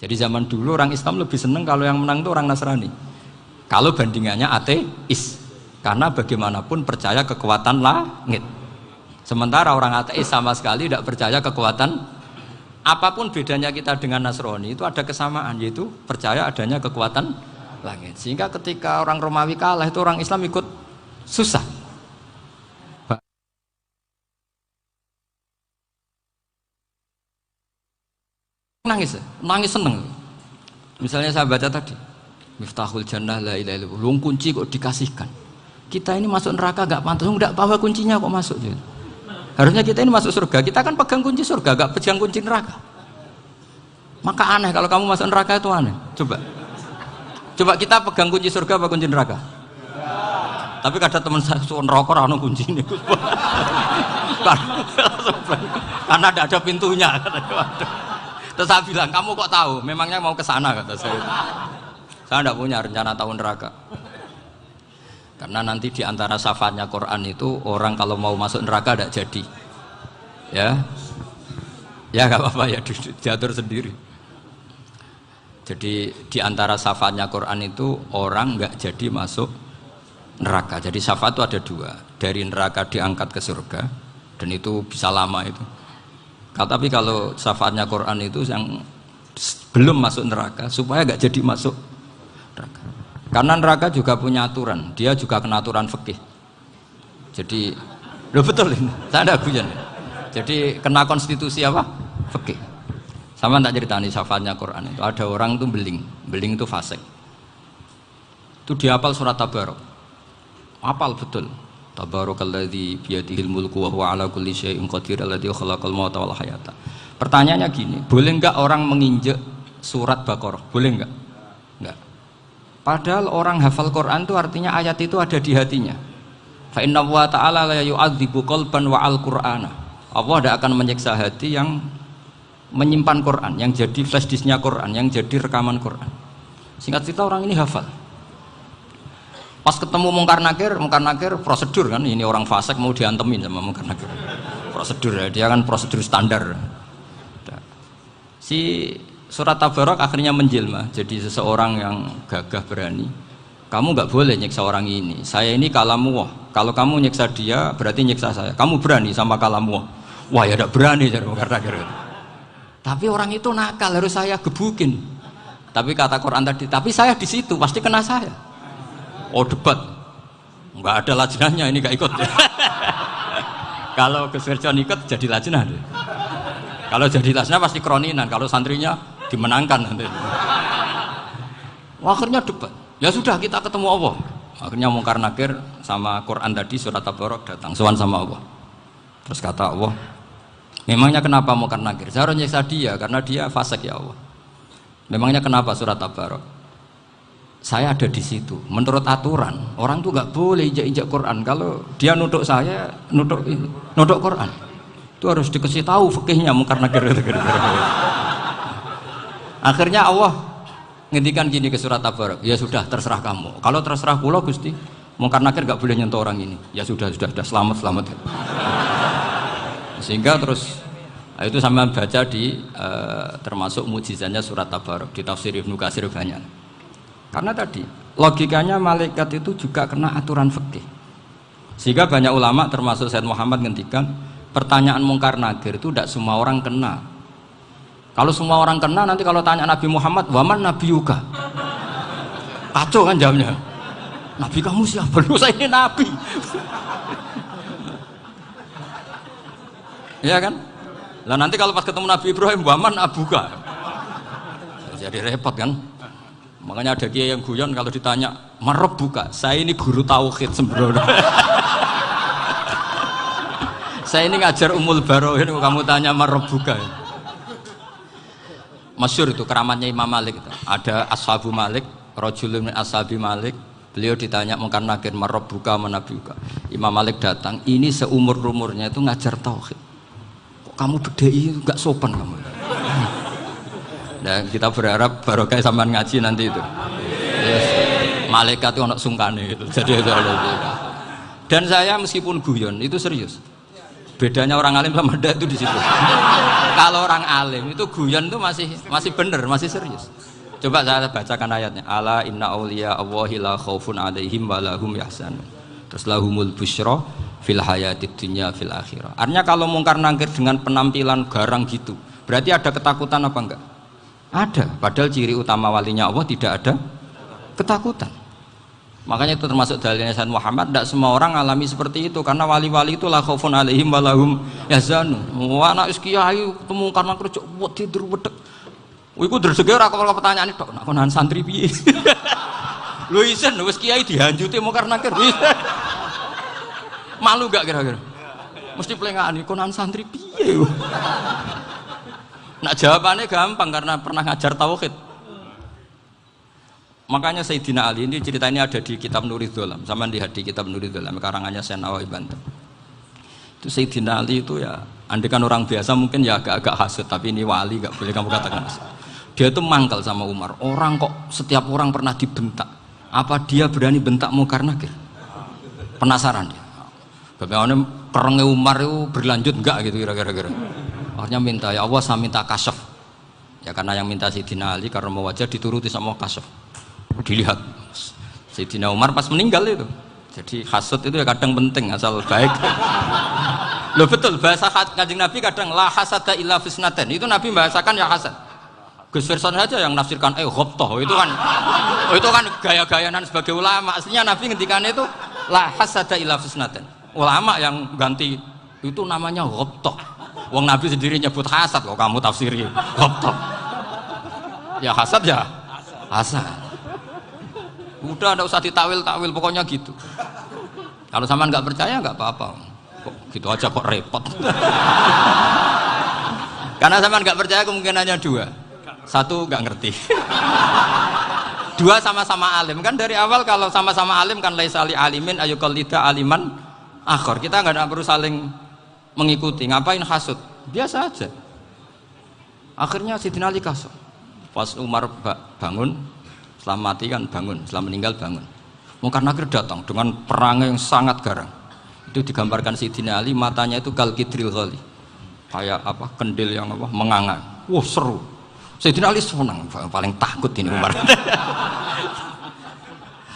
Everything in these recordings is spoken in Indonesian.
Jadi zaman dulu orang Islam lebih seneng kalau yang menang itu orang Nasrani. Kalau bandingannya ateis, karena bagaimanapun percaya kekuatan langit. Sementara orang ateis sama sekali tidak percaya kekuatan. Apapun bedanya kita dengan Nasrani itu ada kesamaan, yaitu percaya adanya kekuatan langit. Sehingga ketika orang Romawi kalah itu orang Islam ikut susah. Nangis seneng. Misalnya saya baca tadi, Miftahul Jannah la ilaha illallah, luang kunci kok dikasihkan. Kita ini masuk neraka gak pantas, enggak bawa kuncinya kok masuk. Harusnya kita ini masuk surga, kita kan pegang kunci surga, gak pegang kunci neraka. Maka aneh kalau kamu masuk neraka itu aneh. Coba kita pegang kunci surga apa kunci neraka? Tapi kadang teman saya suka neraka ora ono kunci ini. Karena tidak ada pintunya. Terus saya bilang, kamu kok tahu? Memangnya mau ke sana, kata saya. Saya tidak punya rencana tahu neraka. Karena nanti di antara syafaatnya Quran itu orang kalau mau masuk neraka tidak jadi. Ya nggak apa-apa ya, diatur sendiri. Jadi di antara syafaatnya Quran itu orang nggak jadi masuk neraka. Jadi syafaat itu ada dua, dari neraka diangkat ke surga, dan itu bisa lama itu. Tapi kalau syafaatnya Quran itu yang belum masuk neraka supaya nggak jadi masuk neraka. Karena neraka juga punya aturan, dia juga kena aturan fikih. Jadi, loh betul ini, saya ada guyon. Jadi kena konstitusi apa? Fikih. Sama tak ceritani syafaatnya Quran itu. Ada orang tuh beling itu fasik. Itu dihafal surat Tabarok. Hafal betul. Tabarakalladzi biyadihil mulku wa huwa ala kulli syai'in qadir alladzi khalaqal mauta wal hayata. Pertanyaannya gini, boleh enggak orang menginjek surat Baqarah? Boleh enggak? Enggak. Padahal orang hafal Quran itu artinya ayat itu ada di hatinya. Fa inna wa ta'ala la yu'adzibu qalban wa al-Qur'ana. Allah tidak akan menyiksa hati yang menyimpan Quran, yang jadi flash disknya Quran, yang jadi rekaman Quran. Singkat cerita orang ini hafal. Pas ketemu Mungkar Nakir prosedur kan, ini orang fasik mau diantemin sama Mungkar Nakir. Prosedur ya, dia kan prosedur standar. Si surat Tabarok akhirnya menjelma jadi seseorang yang gagah berani. Kamu nggak boleh nyiksa orang ini. Saya ini kalamullah. Kalau kamu nyiksa dia berarti nyiksa saya. Kamu berani sama kalamullah. Wah ya tidak berani jadi Mungkar Nakir. Tapi orang itu nakal, harus saya gebukin. Tapi kata Quran tadi, tapi saya di situ pasti kena saya. Oh debat, nggak ada lajnahnya, ini nggak ikut. Kalau Gus Firjon ikut jadi lajnah deh. Kalau jadi lajnah pasti kroninan, kalau santrinya dimenangkan nanti. Akhirnya debat, ya sudah kita ketemu Allah. Akhirnya Mungkar Nakir sama Quran tadi surat Tabarok datang, sowan sama Allah. Terus kata Allah, memangnya kenapa Mungkar Nakir? Saya harus nyiksa dia karena dia fasik ya Allah. Memangnya kenapa surat Tabarok? Saya ada di situ. Menurut aturan, orang tuh nggak boleh injak-injak Quran. Kalau dia nutuk saya, nutuk Quran, itu harus dikasih tahu fikihnya Mungkar Nakir. Akhirnya Allah ngendikan gini ke surat Tabarok, ya sudah terserah kamu. Kalau terserah kula Gusti, Mungkar Nakir nggak boleh nyentuh orang ini. Ya sudah selamat. Sehingga terus itu sama baca di termasuk mukjizatnya surat Tabarok di tafsir Ibnu Katsir banyak. Karena tadi logikanya malaikat itu juga kena aturan fikih. Sehingga banyak ulama termasuk Said Muhammad ngendikan pertanyaan Mungkar Nakir itu tidak semua orang kena. Kalau semua orang kena nanti kalau tanya Nabi Muhammad, waman nabiyuka? Kacau kan jawabnya. Nabi kamu siapa? Lu saya ini nabi. Iya kan? Lah nanti kalau pas ketemu Nabi Ibrahim, waman abuka? Jadi repot kan? Makanya ada kiai yang guyon kalau ditanya marab buka, saya ini guru tauhid sembrono. Saya ini ngajar Ummul Barohin, kamu tanya marab buka. Masyhur itu keramatnya Imam Malik itu. Ada Ashabu Malik, rajulun min ashabi Malik, beliau ditanya Mungkar Nakir marab buka manabi buka. Imam Malik datang, ini seumur-umurnya itu ngajar tauhid. Kok kamu bedai enggak sopan kamu? Dan kita berharap barokah sampean ngaji nanti itu. Yes. Malaikat itu anak sungkane itu. Jadi itu. Dan saya meskipun guyon itu serius. Bedanya orang alim sama ndak itu di situ. Kalau orang alim itu guyon itu masih bener, masih serius. Coba saya bacakan ayatnya. Ala inna auliya Allahi la khaufun alaihim wa lahum yahzanun. Terus lahumul busyra fil hayatid dunya fil akhirah. Artinya kalau mungkar nangkir dengan penampilan garang gitu, berarti ada ketakutan apa enggak? Ada. Padahal ciri utama walinya Allah tidak ada ketakutan. Makanya itu termasuk dalilnya Sayyid Muhammad. Tidak semua orang alami seperti itu, karena wali-wali itu la khaufun alaihim wa lahum yahzanun. Wah, anak kiai temu karena kerja buat tidur wedek. Iku dresege ora kok pertanyaan tok, nek konan santri piye? Lho isen wis kiai dihanjuti mungkar nakir. Malu gak kira-kira? Mesti plengani konan santri piye? Nak jawabannya gampang karena pernah ngajar tauhid. Makanya Sayyidina Ali ini cerita ini ada di kitab Nurul Dholam. Sama lihat di kitab Nurul Dholam karangannya Syekh Nawawi Banten. Itu Sayyidina Ali itu ya, andekan orang biasa mungkin ya agak-agak hasut, tapi ini wali gak boleh kamu katakan hasut. Dia itu mangkal sama Umar. Orang kok setiap orang pernah dibentak. Apa dia berani bentak mungkar nakir? Penasaran dia. Bagaimana kerengnya Umar itu berlanjut enggak gitu kira-kira. Akhirnya minta, ya Allah saya minta kasyaf. Ya karena yang minta Sayyidina Ali karena mau wajah dituruti sama kasyaf. Dilihat Sayyidina Umar pas meninggal itu. Jadi hasud itu ya kadang penting asal baik. Loh betul, bahasa Kanjeng Nabi kadang la hasada illa fisnaten. Itu Nabi membahasakan ya hasad. Gus Verson saja yang nafsirkan ghobtoh itu kan gaya-gayanan sebagai ulama. Aslinya Nabi ngendikan itu la hasada illa fisnaten. Ulama yang ganti itu namanya ghobtoh. Wong Nabi sendiri nyebut hasad kok kamu tafsiri ghobtoh. Ya hasad ya hasad. Udah enggak usah ditawil-tawil, pokoknya gitu. Kalau sama nggak percaya nggak apa-apa. Kok gitu aja kok repot. Karena sama nggak percaya kemungkinannya dua. Satu nggak ngerti. Dua sama-sama alim. Kan dari awal kalau sama-sama alim kan laisali alimin ayuqallida aliman akhor. Kita nggak perlu saling mengikuti. Ngapain hasud? Biasa aja. Akhirnya Sayyidina Ali kasut. Pas Umar bangun, setelah mati kan bangun, setelah meninggal bangun. Mungkar nakir datang dengan perang yang sangat garang. Itu digambarkan Sayyidina Ali, matanya itu kalkidril ghali, kayak apa kendil yang apa menganga. Wah seru. Sayyidina Ali senang, paling takut ini Umar.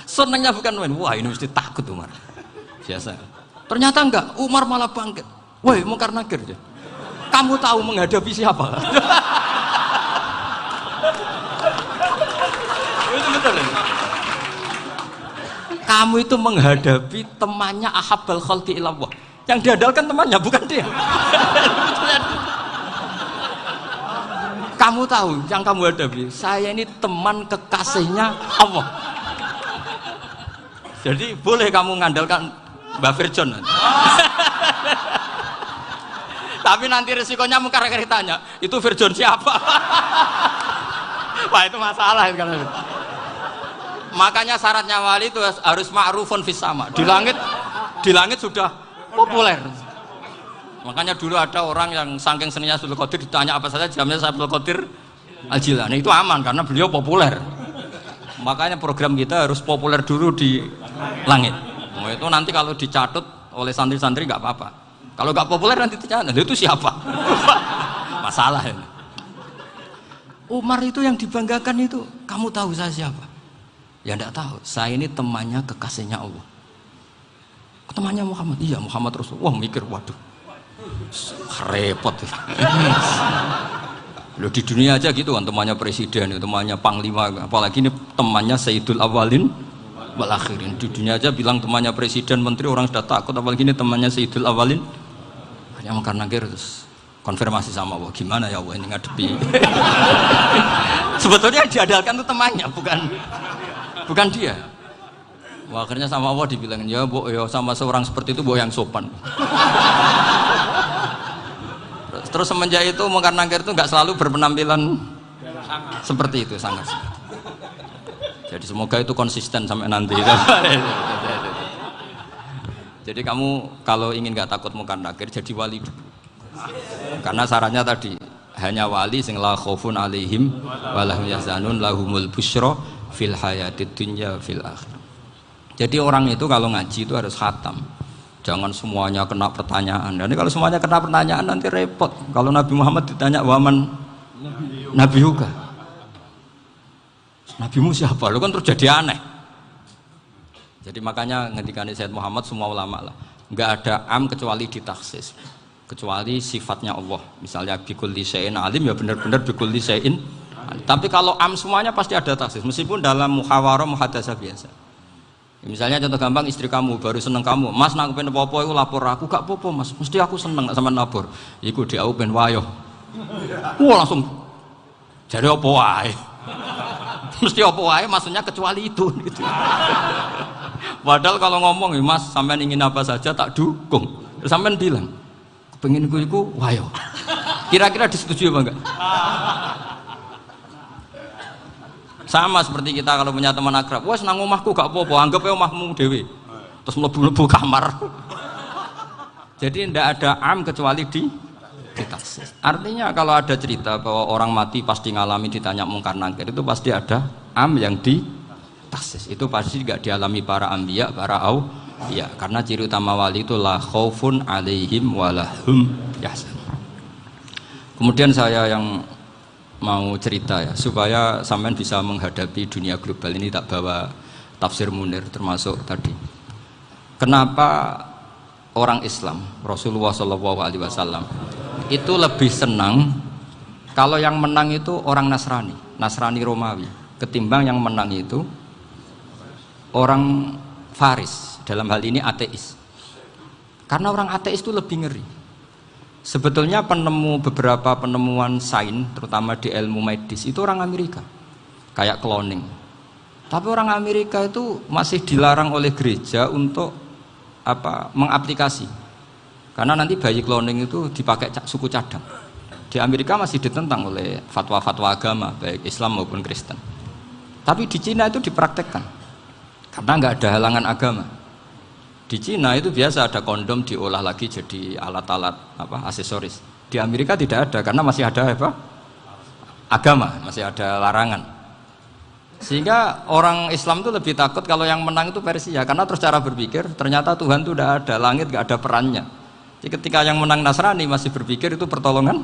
Senangnya bukan main, wah ini mesti takut Umar. Biasa. Ternyata enggak, Umar malah bangkit. Woi mungkar nakir, kamu tahu menghadapi siapa? Itu betul ya? Kamu itu menghadapi temannya ahabbal khalqi ilallah. Yang diandalkan temannya bukan dia. Kamu tahu yang kamu hadapi, saya ini teman kekasihnya Allah. Jadi boleh kamu mengandalkan Mbak Virjon. Tapi nanti resikonya mungkar nakir tanya, itu Virjon siapa? Wah itu masalah kan. Makanya syaratnya wali itu harus ma'rufun fis sama. Di langit sudah populer. Makanya dulu ada orang yang saking seninya Abdul Qadir ditanya apa saja jamnya Abdul Qadir Al-Jilani. Itu aman karena beliau populer. Makanya program kita harus populer dulu di langit. Oh, itu nanti kalau dicatut oleh santri-santri nggak apa-apa. Kalau nggak populer nanti dicatat, itu siapa? Masalah ini. Umar itu yang dibanggakan itu, kamu tahu saya siapa? Ya enggak tahu, saya ini temannya kekasihnya Allah. Temannya Muhammad, iya Muhammad Rasul. Wah mikir, waduh, repot. Loh di dunia aja gitu kan, temannya presiden, temannya panglima, apalagi ini temannya Sayyidul Awalin wal Akhirin. Di dunia aja bilang temannya presiden, menteri, orang sudah takut, apalagi ini temannya Sayyidul Awalin. Yang karena terus konfirmasi sama Allah, gimana ya Allah ini ngadepi. Sebetulnya yang diandalkan itu temannya, bukan dia. Wah, akhirnya sama Allah dibilangin, ya bu, ya sama seorang seperti itu bu yang sopan. Terus semenjak itu mungkar nakir itu nggak selalu berpenampilan seperti itu sangat. Jadi semoga itu konsisten sampai nanti. Jadi kamu kalau ingin nggak takut mungkar nakir jadi wali dulu. Karena syaratnya tadi hanya wali sing la khaufun alaihim walahum yahzanun lahumul busyra fil hayatid dunya fil akhirah. Jadi orang itu kalau ngaji itu harus khatam. Jangan semuanya kena pertanyaan. Dan kalau semuanya kena pertanyaan nanti repot. Kalau Nabi Muhammad ditanya waman Nabi Yuga, Nabimu siapa? Lu kan terus jadi aneh. Jadi makanya ngendikane Sayyid Muhammad semua ulama lah, nggak ada am kecuali ditaksis, kecuali sifatnya Allah. Misalnya bikulli syai'in alim, ya benar-benar bikulli syai'in. Tapi kalau am semuanya pasti ada taksis, meskipun dalam muhawarah muhadasah biasa. Misalnya contoh gampang, istri kamu baru seneng kamu, mas nak pengen apa-apa itu lapor aku, gak apa-apa mas, mesti aku seneng sama lapor. Iku dia aku pengen wayo. Wah langsung jadi apa wae. Mesti apa wae maksudnya kecuali itu gitu. Padahal kalau ngomong, mas sampean ingin apa saja tak dukung. Terus sampean bilang, pengen iku wayo. Kira-kira disetujui apa enggak? Sama seperti kita kalau punya teman akrab, wes nang omahku gak apa-apa, anggap ya omahmu dewe. Terus mlebu-mlebu kamar. Jadi tidak ada am kecuali ditaksis. Artinya kalau ada cerita bahwa orang mati pasti ngalami ditanya mungkar nangkir, itu pasti ada am yang ditaksis. Itu pasti tidak dialami para anbiya, para auliya. Karena ciri utama wali itu la khaufun alaihim walahum yahzanun. Kemudian saya yang mau cerita ya, supaya sampean bisa menghadapi dunia global ini, tak bawa tafsir Munir termasuk tadi. Kenapa orang Islam, Rasulullah SAW itu lebih senang kalau yang menang itu orang Nasrani Romawi, ketimbang yang menang itu orang Faris, dalam hal ini ateis. Karena orang ateis itu lebih ngeri. Sebetulnya beberapa penemuan sains, terutama di ilmu medis, itu orang Amerika, kayak cloning. Tapi orang Amerika itu masih dilarang oleh gereja untuk mengaplikasi, karena nanti bayi cloning itu dipakai suku cadang. Di Amerika masih ditentang oleh fatwa-fatwa agama, baik Islam maupun Kristen. Tapi di Cina itu dipraktekkan, karena nggak ada halangan agama. Di Cina itu biasa ada kondom diolah lagi jadi alat-alat aksesoris. Di Amerika tidak ada karena masih ada agama, masih ada larangan. Sehingga orang Islam itu lebih takut kalau yang menang itu Persia, karena terus cara berpikir ternyata Tuhan itu tidak ada, langit tidak ada perannya. Jadi ketika yang menang Nasrani masih berpikir itu pertolongan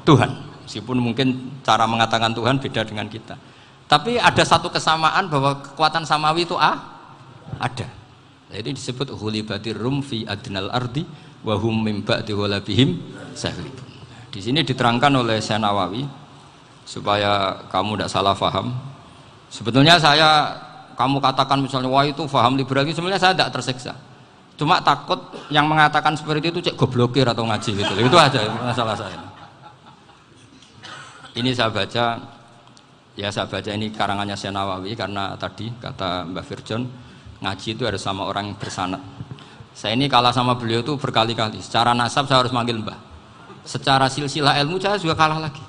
Tuhan, meskipun mungkin cara mengatakan Tuhan beda dengan kita. Tapi ada satu kesamaan bahwa kekuatan samawi itu ada. Jadi disebut hulibatir rum fi adnal ardi wa hum min ba'di ghalabihim sahlibun. Di sini diterangkan oleh Syekh Nawawi supaya kamu tidak salah paham. Sebetulnya kamu katakan misalnya wah itu paham liberal, sebenarnya saya tidak tersiksa. Cuma takut yang mengatakan seperti itu cek goblokir atau ngaji gitu. Itu aja masalah saya. Ini saya baca ini karangannya Syekh Nawawi, karena tadi kata Mbak Firjon ngaji itu harus sama orang yang bersanad. Saya ini kalah sama beliau itu berkali-kali. Secara nasab saya harus manggil Mbah. Secara silsilah ilmu saya juga kalah lagi.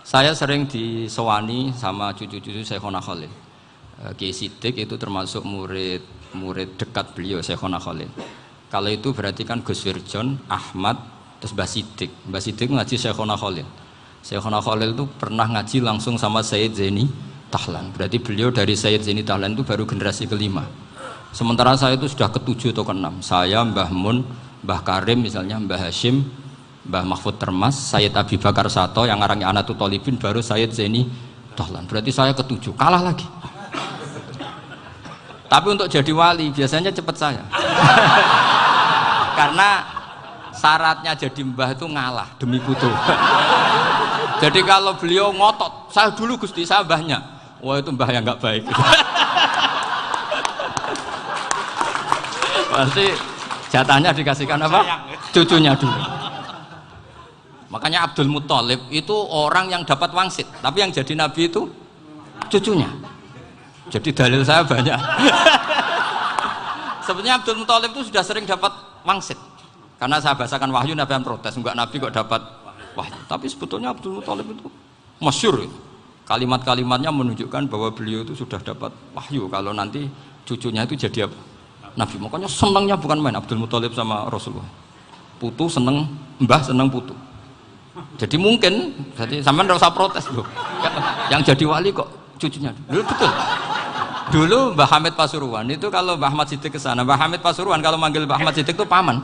Saya sering disewani sama cucu-cucu Syekhona Khalil. Kiai Siddiq itu termasuk murid dekat beliau, Syekhona Khalil. Kalau itu berarti kan Gus Firjon, Ahmad, terus Mbah Siddiq. Mbah Siddiq ngaji Syekhona Khalil. Syekhona Khalil itu pernah ngaji langsung sama Sayyid Zaini Tahlan. Berarti beliau dari Sayyid Zaini Tahlan itu baru generasi kelima. Sementara saya itu sudah ke-7 atau ke-6. Saya, Mbah Mun, Mbah Karim misalnya, Mbah Hashim, Mbah Mahfud Termas, Sayyid Abi Bakar Sato yang ngarangnya Anatul Talibin, baru Sayyid Zaini Tahlan. Berarti saya ke-7, kalah lagi. Tapi untuk jadi wali biasanya cepat saya. Karena syaratnya jadi mbah itu ngalah demi putu. Jadi kalau beliau ngotot, saya dulu Gusti, saya mbahnya. Wah itu mbah yang nggak baik. Pasti jatahnya dikasihkan apa? Cucunya dulu. Makanya Abdul Muthalib itu orang yang dapat wangsit, tapi yang jadi nabi itu cucunya. Jadi dalil saya banyak. Sebenarnya Abdul Muthalib itu sudah sering dapat wangsit. Karena saya bahasakan wahyu, Nabi yang protes, enggak nabi kok dapat wahyu. Tapi sebetulnya Abdul Muthalib itu masyhur. Kalimat-kalimatnya menunjukkan bahwa beliau itu sudah dapat wahyu kalau nanti cucunya itu jadi apa? Nabi. Makanya senangnya bukan main Abdul Muthalib sama Rasulullah. Putu seneng, mbah seneng putu. Jadi mungkin, jadi sampean enggak usah protes loh. Yang jadi wali kok cucunya. Loh, betul. Dulu Mbah Hamid Pasuruan itu kalau Mbah Ahmad Siddiq ke sana, Mbah Hamid Pasuruan kalau manggil Mbah Ahmad Siddiq itu paman.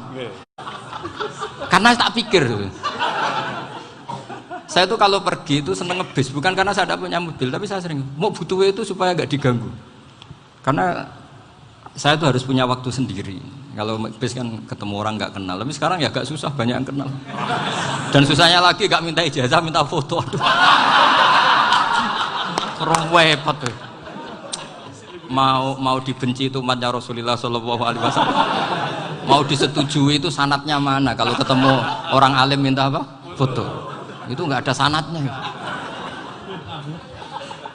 Karena tak pikir tuh. Saya tuh kalau pergi itu seneng ngebis, bukan karena saya tidak punya mobil, tapi saya sering mau butuh itu supaya nggak diganggu. Karena saya tuh harus punya waktu sendiri. Kalau bis kan ketemu orang nggak kenal, tapi sekarang ya agak susah, banyak yang kenal. Dan susahnya lagi nggak minta ijazah, minta foto. Repot tuh. Mau dibenci itu umatnya Rasulullah Shallallahu Alaihi Wasallam. Mau disetujui itu sanatnya mana? Kalau ketemu orang alim minta apa? Foto. Itu nggak ada sanatnya.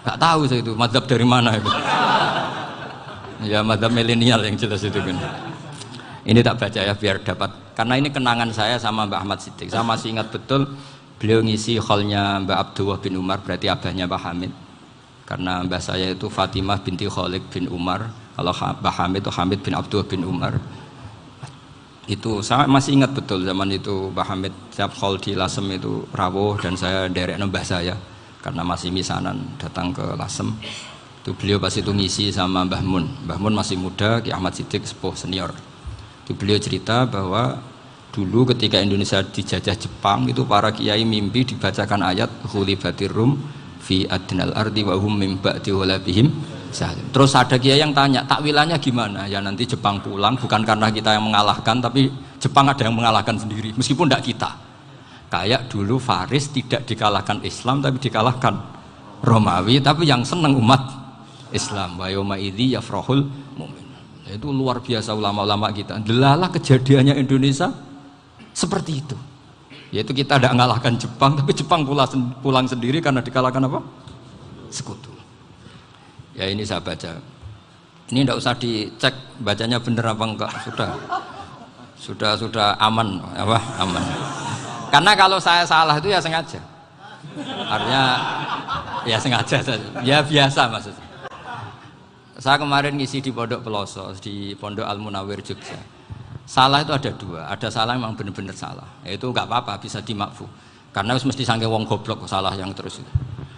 Nggak tahu saya itu mazhab dari mana itu. Ya mazhab milenial yang jelas itu kan. Ini tak baca ya biar dapat. Karena ini kenangan saya sama Mbak Ahmad Siddiq. Saya masih ingat betul beliau ngisi hallnya Mbak Abdullah bin Umar, berarti abahnya Mbak Hamid. Karena mbah saya itu Fatimah binti Khalid bin Umar. Kalau Mbak Hamid itu Hamid bin Abdullah bin Umar. Itu saya masih ingat betul zaman itu Mbah Hamid siap hall di Lasem itu rawuh dan saya derek mbah saya karena masih misanan datang ke Lasem. Itu beliau pas itu ngisi sama Mbah Mun. Mbah Mun masih muda, Ki Ahmad Siddiq sepuh senior. Itu beliau cerita bahwa dulu ketika Indonesia dijajah Jepang itu para kiai mimpi dibacakan ayat Khulifatir Rum fi adnal ardi wa hum min ba'di walabihim. Terus ada kiai yang tanya, takwilannya gimana? Ya nanti Jepang pulang bukan karena kita yang mengalahkan, tapi Jepang ada yang mengalahkan sendiri, meskipun tidak kita. Kayak dulu Faris tidak dikalahkan Islam, tapi dikalahkan Romawi, tapi yang senang umat Islam. Wa yauma idzi yafrahul mu'min. Itu luar biasa ulama-ulama kita. Delalah kejadiannya Indonesia seperti itu. Yaitu kita tidak mengalahkan Jepang, tapi Jepang pulang sendiri karena dikalahkan apa? Sekutu. Ya ini saya baca. Ini tidak usah dicek bacanya benar apa enggak, sudah aman apa? Aman. Karena kalau saya salah itu ya sengaja. Artinya ya sengaja saja. Ya biasa maksudnya. Saya kemarin ngisi di Pondok Peloso, di Pondok Al Munawir Jogja. Salah itu ada dua. Ada salah memang benar-benar salah. Ya, itu enggak apa-apa, bisa dimakfu. Karena mesti sangke wong goblok salah yang terus itu.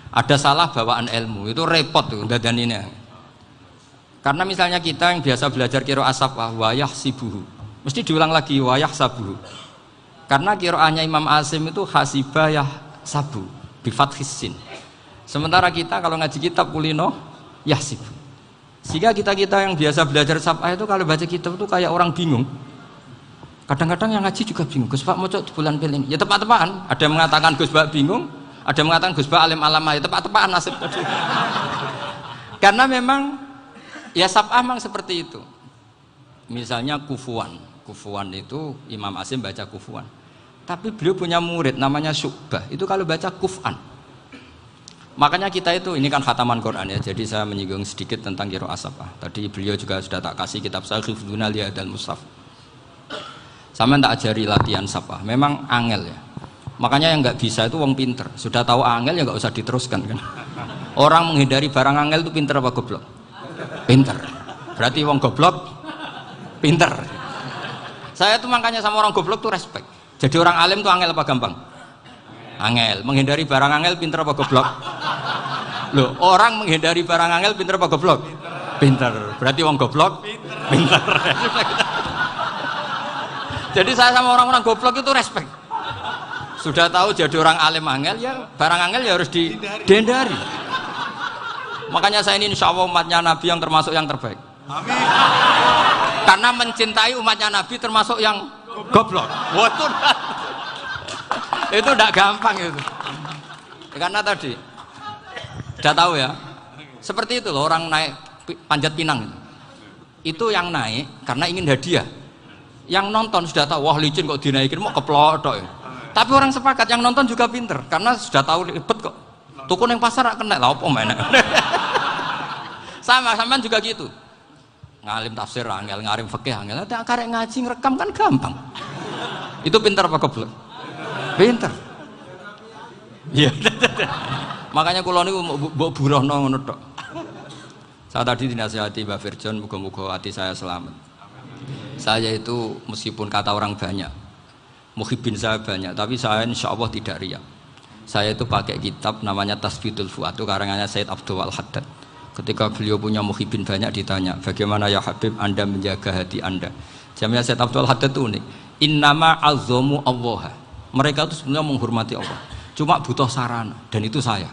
Ada salah bawaan ilmu, itu repot tuh dadan ini. Karena misalnya kita yang biasa belajar qiraah safah wayah sibuhu, mesti diulang lagi wayah sabuhu. Karena qiraahnya Imam Asim itu hasibah yah sabu bi fathis sin. Sementara kita kalau ngaji kitab kulino yahsib. Sehingga kita yang biasa belajar safah itu kalau baca kitab itu kayak orang bingung. Kadang-kadang yang ngaji juga bingung. Gus Pak mau di bulan pilih. Ya tepat-tepatan. Ada yang mengatakan Gus Pak bingung. Ada yang mengatakan Gus Ba alim alamah, ya tepat-tepatan nasib tadi. Karena memang ya sab'ah memang seperti itu. Misalnya kufuan itu Imam Asim baca kufuan. Tapi beliau punya murid namanya Syu'bah, itu kalau baca kuf'an. Makanya kita itu, ini kan khataman Quran ya, jadi saya menyinggung sedikit tentang qiraah sab'ah. Tadi beliau juga sudah tak kasih kitab saya Hifdzuna Liyadal Mushaf. Sama tak ajari latihan sab'ah, memang angel ya. Makanya yang nggak bisa itu wong pinter. Sudah tahu angel ya nggak usah diteruskan kan. Orang menghindari barang angel itu pinter apa goblok? Pinter. Berarti wong goblok pinter. Saya tuh makanya sama orang goblok tuh respect. Jadi orang alim tuh angel apa gampang? Angel. Menghindari barang angel pinter apa goblok? Loh, orang menghindari barang angel pinter apa goblok? Pinter. Berarti wong goblok pinter. Jadi saya sama orang-orang goblok itu respect. Sudah tahu jadi orang alim angel ya barang angel ya harus dihindari. Makanya saya ini insya Allah umatnya Nabi yang termasuk yang terbaik. Amin. Karena mencintai umatnya Nabi termasuk yang goblok. Waduh. Itu tidak gampang itu. Karena tadi sudah tahu ya. Seperti itu loh orang naik panjat pinang itu yang naik karena ingin hadiah. Yang nonton sudah tahu wah licin kok dinaikin mau keplodok ya. Tapi orang sepakat yang nonton juga pinter karena sudah tahu ribet kok. Tuku yang pasar kena lah apa mana. Sama juga gitu. Ngalim tafsir angel, ngalim fikih angel. Tapi karek ngaji ngerekam kan gampang. Itu pinter apa goblok? Pinter. Iya. Makanya kula niku mbok burohno ngono tok. Saya tadi dinasihati Mbak Firjon, muga-muga hati saya selamat. Saya itu meskipun kata orang banyak, muhibbin saya banyak, tapi saya insya Allah tidak riya. Saya itu pakai kitab namanya Tasbidul Fuad, itu karangannya Said Abdul Al Haddad. Ketika beliau punya muhibin banyak ditanya, bagaimana ya Habib Anda menjaga hati Anda? Jamnya Syed Abdul Haddad itu unik. Innama azzamu Allah. Mereka itu sebenarnya menghormati Allah. Cuma butuh sarana, dan itu saya.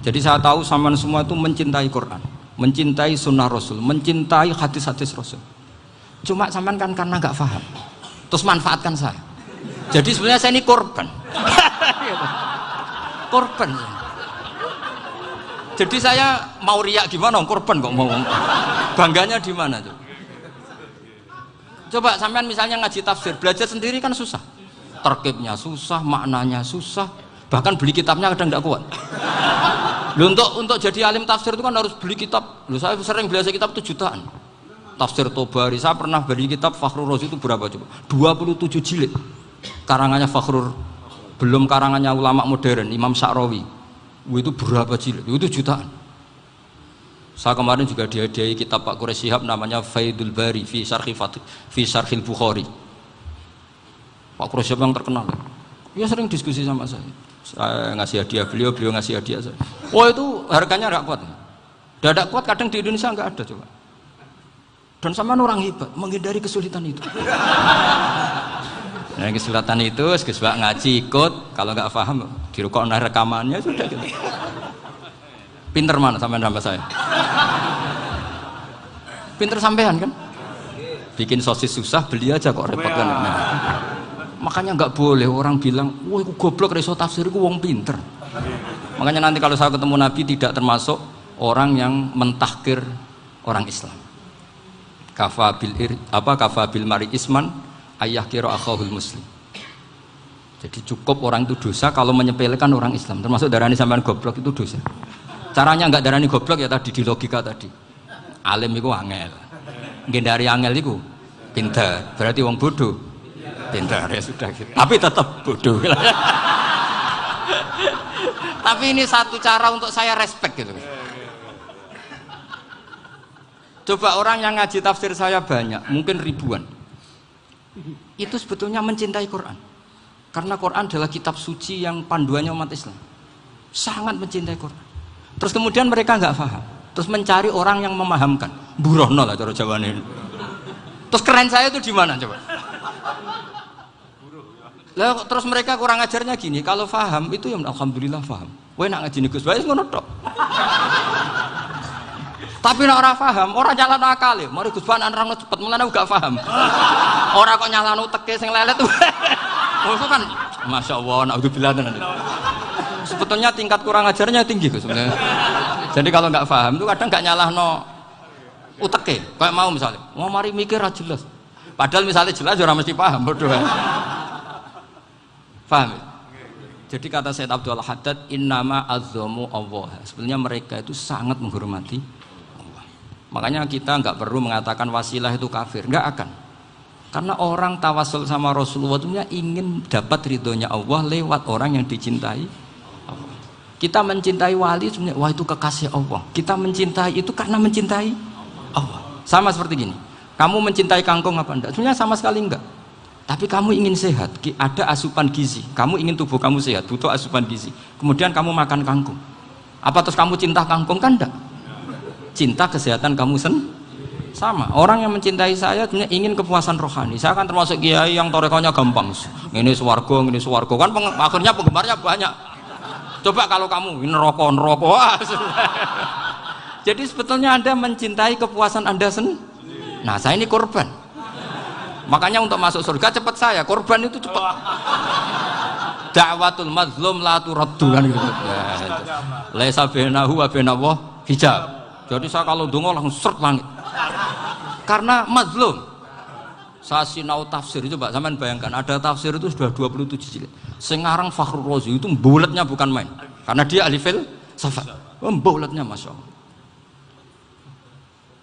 Jadi saya tahu sampean semua itu mencintai Quran, mencintai sunnah Rasul, mencintai hadis-hadis Rasul. Cuma sampean kan karena nggak paham, terus manfaatkan saya. Jadi sebenarnya saya ini korban. Korban. Jadi saya mau riak gimana? Korban kok mau. Bangganya di mana tuh? Coba sampean misalnya ngaji tafsir, belajar sendiri kan susah. Terkibnya susah, maknanya susah. Bahkan beli kitabnya kadang tidak kuat. Loh, untuk jadi alim tafsir itu kan harus beli kitab. Loh, saya sering belajar kitab itu jutaan. Tafsir Tobari, saya pernah beli kitab Fakhrur Razi itu berapa coba? 27 jilid. Karangannya Fakhrur, belum karangannya ulama modern, Imam Sya'rawi. Itu berapa jilid? Itu jutaan. Saya kemarin juga dihadiahi kitab Pak Quraish Shihab namanya Faidul Bari fi Syarhil Bukhari. Pak Quraish Shihab yang terkenal. Dia sering diskusi sama saya. Saya ngasih hadiah beliau ngasih hadiah saya. Oh itu harganya nggak kuat. Tidak kuat kadang di Indonesia nggak ada coba. Dan sama orang hebat menghindari kesulitan itu. Nah kesulitan itu sebab ngaji ikut, kalau nggak paham dirukok rekamannya sudah gitu. Pinter mana sampean sama saya? Pinter sampean kan? Bikin sosis susah beli aja kok repot kan? Nah, makanya nggak boleh orang bilang, wah aku goblok reso tafsir aku wong pinter. Makanya nanti kalau saya ketemu Nabi tidak termasuk orang yang mentahkir orang Islam. Kafabil mari isman ayah kira akhahul muslim. Jadi cukup orang itu dosa kalau menyepelekan orang Islam, termasuk darani sampean goblok itu dosa. Caranya nggak darani goblok ya tadi di logika tadi. Alim itu angel, gendari angel itu pinter. Berarti wong bodoh pinter ya sudah gitu. Tapi tetap bodoh. Tapi ini satu cara untuk saya respect gitu. Coba orang yang ngaji tafsir saya banyak, mungkin ribuan. Itu sebetulnya mencintai Quran. Karena Quran adalah kitab suci yang panduannya umat Islam. Sangat mencintai Quran. Terus kemudian mereka nggak paham. Terus mencari orang yang memahamkan. Burono lah cara jawabannya. Terus keren saya itu di mana coba? Lah terus mereka kurang ajarnya gini. Kalau paham itu ya alhamdulillah paham. Wah nak ngaji Gus Bae ngono tok. Tapi nek ora paham, ora nyalano akale. Mari Gus Bae nerangno cepet mulane gak paham. Ora kok nyalano teke sing lelet. Oh itu kan Masya Allah, naudzubillah tenan. Sebetulnya tingkat kurang ajarnya tinggi Gus sebenarnya. Jadi kalau nggak paham itu kadang nggak nyalahno uteke. Kayak mau misalnya, mau mari mikir aja jelas. Padahal misalnya jelas orang mesti paham berdua. Paham? Ya? Jadi kata Syed Abdul Haddad, innama azzamu Allah. Sebenarnya mereka itu sangat menghormati Allah. Makanya kita nggak perlu mengatakan wasilah itu kafir, nggak akan. Karena orang tawasul sama Rasulullah itu ingin dapat ridhonya Allah lewat orang yang dicintai Allah. Kita mencintai wali sebenarnya, wah itu kekasih Allah. Kita mencintai itu karena mencintai Allah. Sama seperti gini, kamu mencintai kangkung apa enggak? Sebenarnya sama sekali enggak. Tapi kamu ingin sehat, ada asupan gizi. Kamu ingin tubuh kamu sehat, butuh asupan gizi. Kemudian kamu makan kangkung. Apa terus kamu cinta kangkung? Kan enggak. Cinta kesehatan kamu sama. Orang yang mencintai saya ingin kepuasan rohani. Saya kan termasuk kiai yang torekonya gampang. Ini swarga kan akhirnya penggemarnya banyak. Coba kalau kamu ini neraka. Jadi sebetulnya Anda mencintai kepuasan Anda sendiri. Nah, saya ini korban. Makanya untuk masuk surga cepat saya, korban itu cepat. Da'watul mazlum la turaddu kan gitu. Laisa bainahu wa bainallah hijab. Jadi saya kalau dongo langsung seret langit. Karena mazlum. Saya sinau tafsir itu Pak, sampean bayangkan ada tafsir itu sudah 27 jilid. Sengarang Fakhrur Razi itu bulatnya bukan main. Karena dia ahli filsafat. Bulatnya Masya Allah.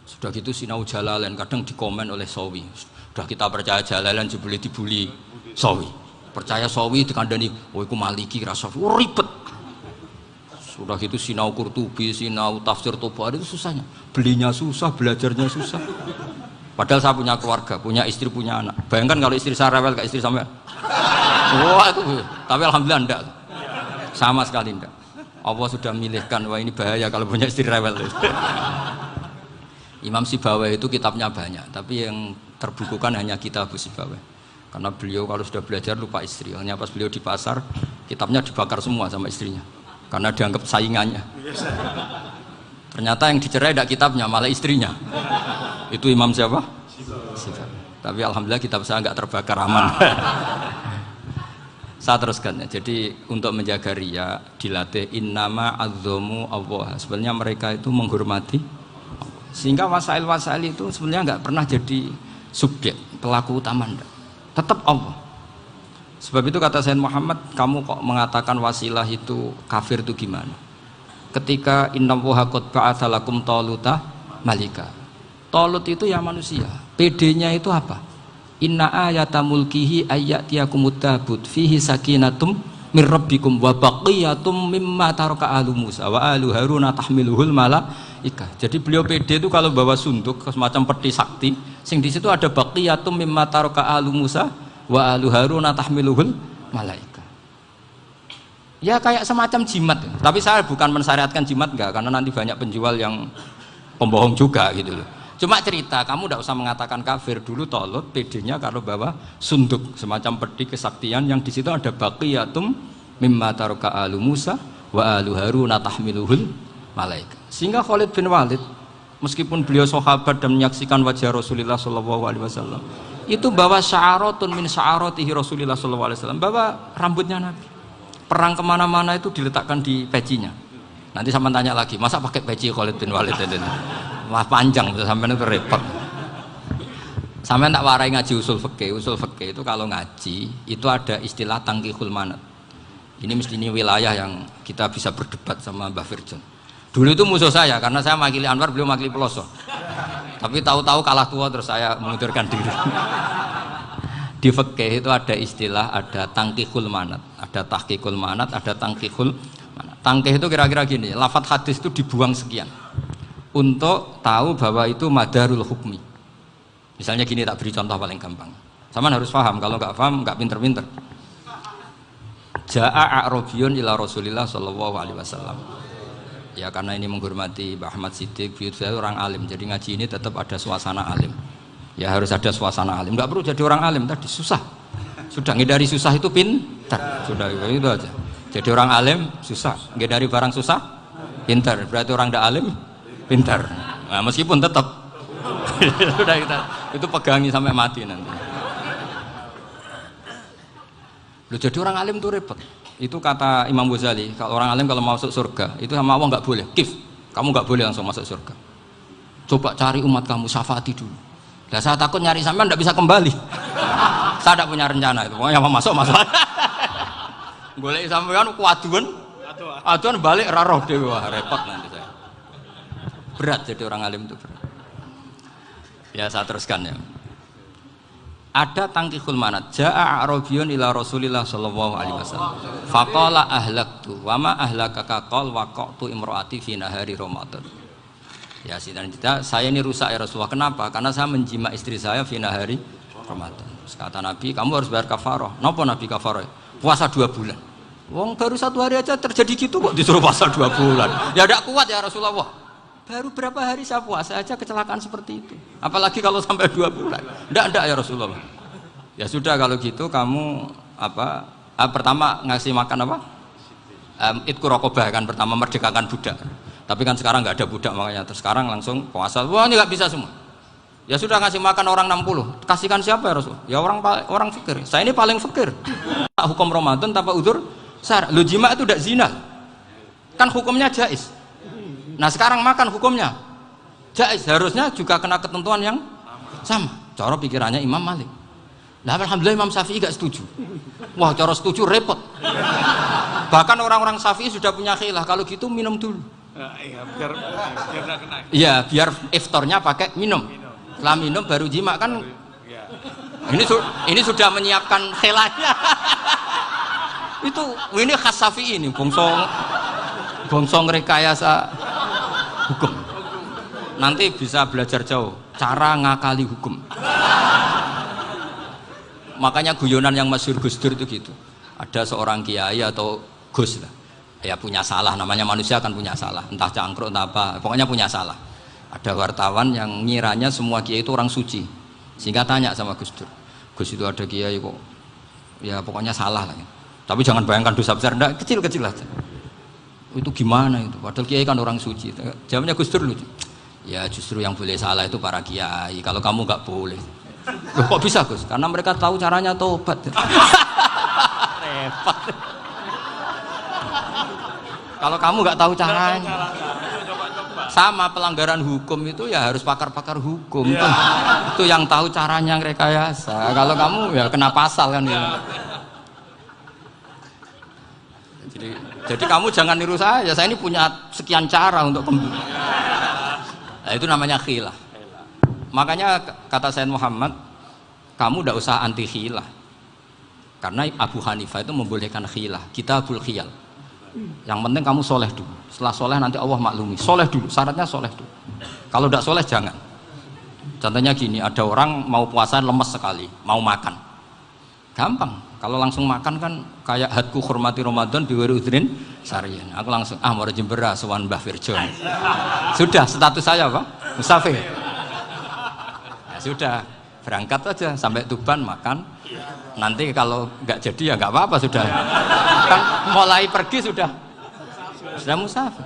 Sudah gitu sinau Jalalain kadang dikomen oleh Sawi. Sudah kita percaya Jalalain dibuli Sawi. Percaya Sawi dikandani, oh itu Maliki rasa ribet. Sudah gitu sinau Qurtubi, sinau tafsir Tobari itu susahnya. Belinya susah, belajarnya susah. Padahal saya punya keluarga, punya istri, punya anak. Bayangkan kalau istri saya rewel kayak istri sampean. Wah itu, tapi alhamdulillah enggak. Sama sekali enggak. Allah sudah milihkan, wah ini bahaya kalau punya istri rewel. Imam Sibawai itu kitabnya banyak, tapi yang terbukukan hanya kitab Sibawai. Karena beliau kalau sudah belajar lupa istri. Hanya pas beliau di pasar, kitabnya dibakar semua sama istrinya. Karena dianggap saingannya. Ternyata yang dicerai tidak kitabnya, malah istrinya. Itu Imam siapa? Sibawai. Tapi alhamdulillah kitab saya nggak terbakar, aman. Saya teruskan ya. Jadi untuk menjaga riya dilatih innama azzamu Allah. Sebenarnya mereka itu menghormati, sehingga wasail-wasail itu sebenarnya nggak pernah jadi subjek pelaku utama, tetap Allah. Sebab itu kata Sayyid Muhammad, kamu kok mengatakan wasilah itu kafir itu gimana? Ketika innallaha qad ba'atsa lakum taluta malika. Talut itu ya manusia. PD-nya itu apa? Inna ayata mulkihi ayyatiyakumut tabut fihi sakinatum mir rabbikum wa baqiyatum mimma taraka alu Musa wa alu Haruna tahmiluhul malaikah. Jadi beliau PD itu kalau bawa sunduk semacam peti sakti, sing di situ ada baqiyatum mimma taraka alu Musa wa alu Haruna tahmiluhul malaikah. Ya kayak semacam jimat. Tapi saya bukan mensyariatkan jimat enggak, karena nanti banyak penjual yang pembohong juga gitu loh. Cuma cerita, kamu tidak usah mengatakan kafir. Dulu Talut PD-nya kalau bawa sunduk semacam peti kesaktian yang di situ ada baqiyatum mimma taraka alu Musa wa alu Haruna tahmiluhul malaika. Sehingga Khalid bin Walid meskipun beliau sahabat dan menyaksikan wajah Rasulullah SAW, itu bawa sya'aratun min sya'aratihi Rasulullah SAW, bawa rambutnya Nabi. Perang kemana-mana itu diletakkan di pecinya. Nanti sama tanya lagi, masa pakai peci Khalid bin Walid ini? Wah panjang, sampai itu repot. Sampai tak warai ngaji usul fikih. Usul fikih itu kalau ngaji itu ada istilah tangkihul manat. Ini mesti ini wilayah yang kita bisa berdebat sama Mbah Firjon. Dulu itu musuh saya karena saya makili Anwar, beliau makili Peloso. Tapi tahu-tahu kalah tua terus saya mengundurkan diri. Di fikih itu ada istilah, ada tangkihul manat, ada tahqiqul manat, ada tangkihul manat. Tangkih itu kira-kira gini, lafadz hadis itu dibuang sekian untuk tahu bahwa itu madarul hukmi. Misalnya gini, tak beri contoh paling gampang. Sama harus paham, kalau nggak paham nggak pinter-pinter. Ja'a a'rabiyun ila Rasulillah sallallahu alaihi wasallam. Ya karena ini menghormati Mbah Ahmad Siddiq, saya orang alim, jadi ngaji ini tetap ada suasana alim. Ya harus ada suasana alim. Nggak perlu jadi orang alim tadi susah. Sudah ngindari susah itu pintar. Sudah itu aja. Jadi orang alim susah, ngindari barang susah pintar. Berarti orang tidak alim pintar. Nah, meskipun tetap sudah itu pegangi sampai mati nanti. Loh, jadi orang alim itu repot. Itu kata Imam Ghazali, kalau orang alim kalau mau masuk surga itu sama Allah nggak boleh. Kif, kamu nggak boleh langsung masuk surga. Coba cari umat kamu, syafaati dulu. Nah, saya takut nyari sampean nggak bisa kembali. Saya tidak punya rencana itu. Pokoknya masuk. Golek sampean kuaduan, aduan balik raroh dewe, repot nanti saya. Berat jadi orang alim itu berat. Ya saya teruskan ya. Ada tangkihul manat. Ja'a a'rabiyun ila Rasulillah sallallahu alaihi wasallam. Faqala ahlaktu wa ma ahlakaka qal waqatu imraati fi nahari Ramadan. Ya saya ini rusak ya Rasulullah. Kenapa? Karena saya menjima istri saya fi nahari Ramadan. Terus kata Nabi, kamu harus bayar kafarah. Napa Nabi kafarah? Puasa 2 bulan. Wong baru 1 hari aja terjadi gitu kok disuruh puasa 2 bulan. Ya tidak kuat ya Rasulullah. Baru berapa hari saya puasa aja kecelakaan seperti itu. Apalagi kalau sampai 2 bulan. Tidak ya Rasulullah. Ya sudah kalau gitu kamu pertama ngasih makan apa? Itku rokobah kan, pertama merdekakan budak. Tapi kan sekarang nggak ada budak makanya. Terus sekarang langsung puasa. Wah ini nggak bisa semua. Ya sudah ngasih makan orang 60. Kasihkan siapa ya Rasul? Ya orang fakir. Saya ini paling fakir. Hukum Ramadan tanpa udzur syar. Lu jima itu tidak zina. Kan hukumnya jais. Nah sekarang makan hukumnya jais, harusnya juga kena ketentuan yang sama. Cara pikirannya Imam Malik. Nah alhamdulillah Imam Syafi'i gak setuju. Wah cara setuju repot. Bahkan orang-orang Syafi'i sudah punya khilaf, kalau gitu minum dulu. Iya biar gak kena. Iya biar iftarnya pakai minum. Setelah minum baru jima kan. Ini sudah menyiapkan khilafnya. Ini khas Syafi'i ini, bongsong rekayasa hukum. Nanti bisa belajar jauh cara ngakali hukum. Makanya guyonan yang masyhur Gus Dur itu gitu. Ada seorang kiai atau Gus lah. ya punya salah, namanya manusia kan punya salah, entah cangkruk entah apa, pokoknya punya salah. Ada wartawan yang ngiranya semua kiai itu orang suci, sehingga tanya sama Gus Dur, Gus itu ada kiai kok ya pokoknya salah lah ya. Tapi jangan bayangkan dosa besar, enggak, kecil-kecil aja. Itu gimana itu, padahal kiai kan orang suci. Jawabnya Gus Dur lucu, ya justru yang boleh salah itu para kiai, kalau kamu nggak boleh. Loh, kok bisa Gus? Karena mereka tahu caranya tobat. Repot. Kalau kamu nggak tahu caranya, sama pelanggaran hukum itu ya harus pakar-pakar hukum. Itu yang tahu caranya rekayasa. Kalau kamu ya kena pasal kan ya. Jadi kamu jangan niru saya ini punya sekian cara untuk kembali. Nah, itu namanya khilah. Makanya kata Sayyid Muhammad, kamu tidak usah anti khilah. Karena Abu Hanifah itu membolehkan khilah, kitabul khiyal. Yang penting kamu soleh dulu. Setelah soleh nanti Allah maklumi. Soleh dulu, syaratnya soleh dulu. Kalau tidak soleh jangan. Contohnya gini, ada orang mau puasa lemes sekali, mau makan. Gampang. Kalau langsung makan kan kayak hadku hormati Ramadan biwari udrin sarian. Aku langsung mau jembera sowan Mbah Firjon. Sudah status saya apa? Musafir. Ya, sudah berangkat aja sampai Tuban makan. Nanti kalau nggak jadi ya nggak apa-apa sudah. Kan mulai pergi sudah musafir.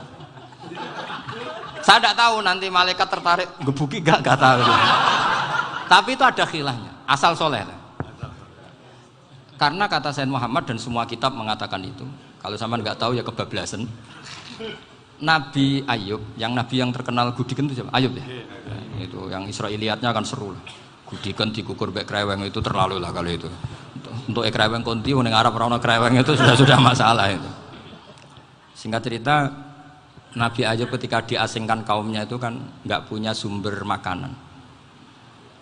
Saya tidak tahu nanti malaikat tertarik gebuki nggak tahu. Tapi itu ada khilahnya. Asal soleh. Karena kata Sayyid Muhammad dan semua kitab mengatakan itu. Kalau sampean nggak tahu ya kebablasan. Nabi Ayub, nabi yang terkenal Gudiken itu siapa? Ayub ya. Itu yang Israiliyatnya akan seru lah. Gudiken dikukur bek kreweng itu terlalu lah kalau itu. Untuk kreweng konti ning Arab ora ono kreweng itu sudah masalah itu. Singkat cerita, Nabi Ayub ketika diasingkan kaumnya itu kan nggak punya sumber makanan.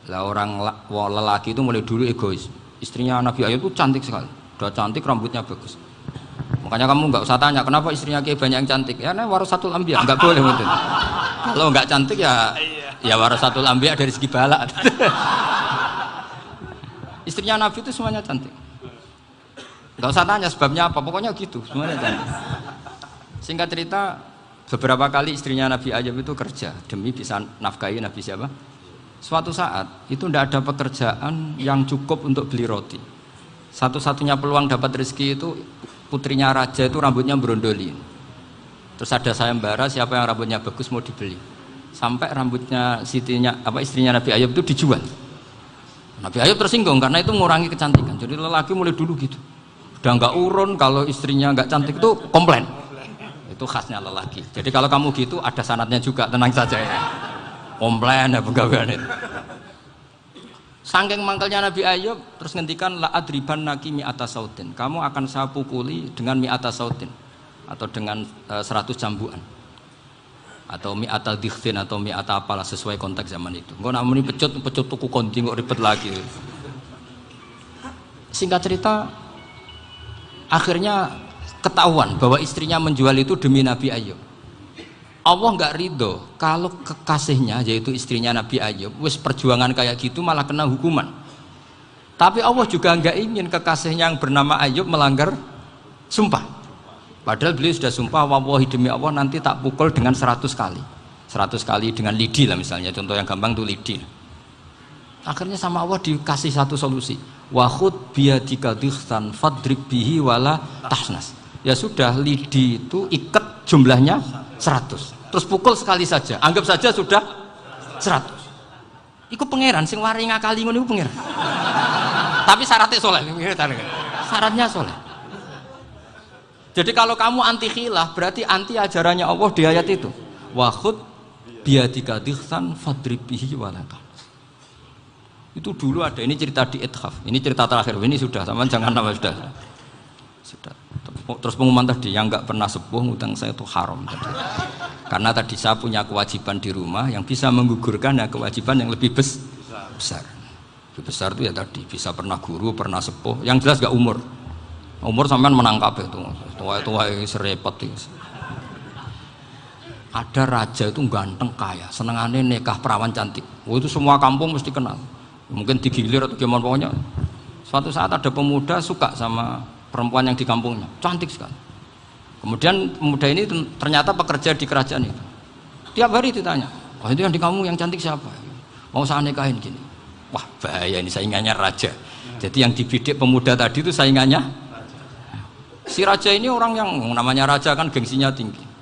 Lah orang lelaki itu mulai dulu egois. Istrinya Nabi Ayub itu cantik sekali, udah cantik, rambutnya bagus. Makanya kamu nggak usah tanya kenapa istrinya Kiai banyak yang cantik. Ya, warasatul anbiya, nggak boleh mungkin. Kalau nggak cantik ya warasatul anbiya dari segi balak. Istrinya Nabi itu semuanya cantik. Nggak usah tanya sebabnya apa, pokoknya gitu, semuanya cantik. Singkat cerita, beberapa kali istrinya Nabi Ayub itu kerja demi bisa nafkahi Nabi siapa? Suatu saat itu tidak ada pekerjaan yang cukup untuk beli roti. Satu-satunya peluang dapat rezeki itu putrinya raja itu rambutnya berondoli. Terus ada sayembara siapa yang rambutnya bagus mau dibeli. Sampai rambutnya istrinya Nabi Ayub itu dijual. Nabi Ayub tersinggung karena itu mengurangi kecantikan. Jadi lelaki mulai dulu gitu. Udah nggak urun kalau istrinya nggak cantik itu komplain. Itu khasnya lelaki. Jadi kalau kamu gitu ada sanatnya juga, tenang saja ya. Komplain ya pegawaian itu. Saking mangkelnya Nabi Ayub terus ngendikan la adriban naki mi'ata sautin. Kamu akan saya pukuli dengan mi'ata sautin atau dengan 100 cambukan. Atau mi'ata dikhtin atau mi'ata apalah sesuai konteks zaman itu. Engko nak muni pecut tuku konti kok ribet lagi. Singkat cerita akhirnya ketahuan bahwa istrinya menjual itu demi Nabi Ayub. Allah nggak ridho kalau kekasihnya yaitu istrinya Nabi Ayub wis perjuangan kayak gitu malah kena hukuman. Tapi Allah juga nggak ingin kekasihnya yang bernama Ayub melanggar sumpah. Padahal beliau sudah sumpah, wallahi demi Allah nanti tak pukul dengan 100 kali. 100 kali dengan lidi lah misalnya, contoh yang gampang tuh lidi. Akhirnya sama Allah dikasih satu solusi. Wa khud biyadika dikhtan fadrib bihi wala tahnas. Ya sudah, lidi itu ikat jumlahnya 100. Terus pukul sekali saja. Anggap saja sudah 100. Iku pangeran sing wari ngakali ngono iku pangeran. Tapi syaratnya soleh. Syaratnya soleh. Jadi kalau kamu anti khilaf berarti anti ajarannya Allah di ayat itu. Wa khud biyadika dikhtan fadrib bihi wala tahnas. Itu dulu ada, ini cerita di Ithaf. Ini cerita terakhir. Ini sudah, sama jangan nama sudah. Terus pengumuman tadi yang nggak pernah sepuh ngutang saya itu haram tadi. Karena tadi saya punya kewajiban di rumah yang bisa menggugurkan ya kewajiban yang lebih besar. Lebih besar itu ya tadi bisa pernah guru, pernah sepuh. Yang jelas nggak umur. Umur sampean menang kabeh tuh. Tua-tua serepot itu. Ada raja itu ganteng kaya, senengannya nikah perawan cantik. Oh, itu semua kampung mesti kenal. Mungkin digilir atau gimana pokoknya. Suatu saat ada pemuda suka sama perempuan yang di kampungnya, cantik sekali. Kemudian pemuda ini ternyata pekerja di kerajaan itu. Tiap hari ditanya, "Oh, itu yang di kamu yang cantik siapa? Mau saya nikahin gini." Wah, bahaya ini, saingannya raja. Jadi yang dibidik pemuda tadi itu saingannya si raja ini. Orang yang namanya raja kan gengsinya tinggi.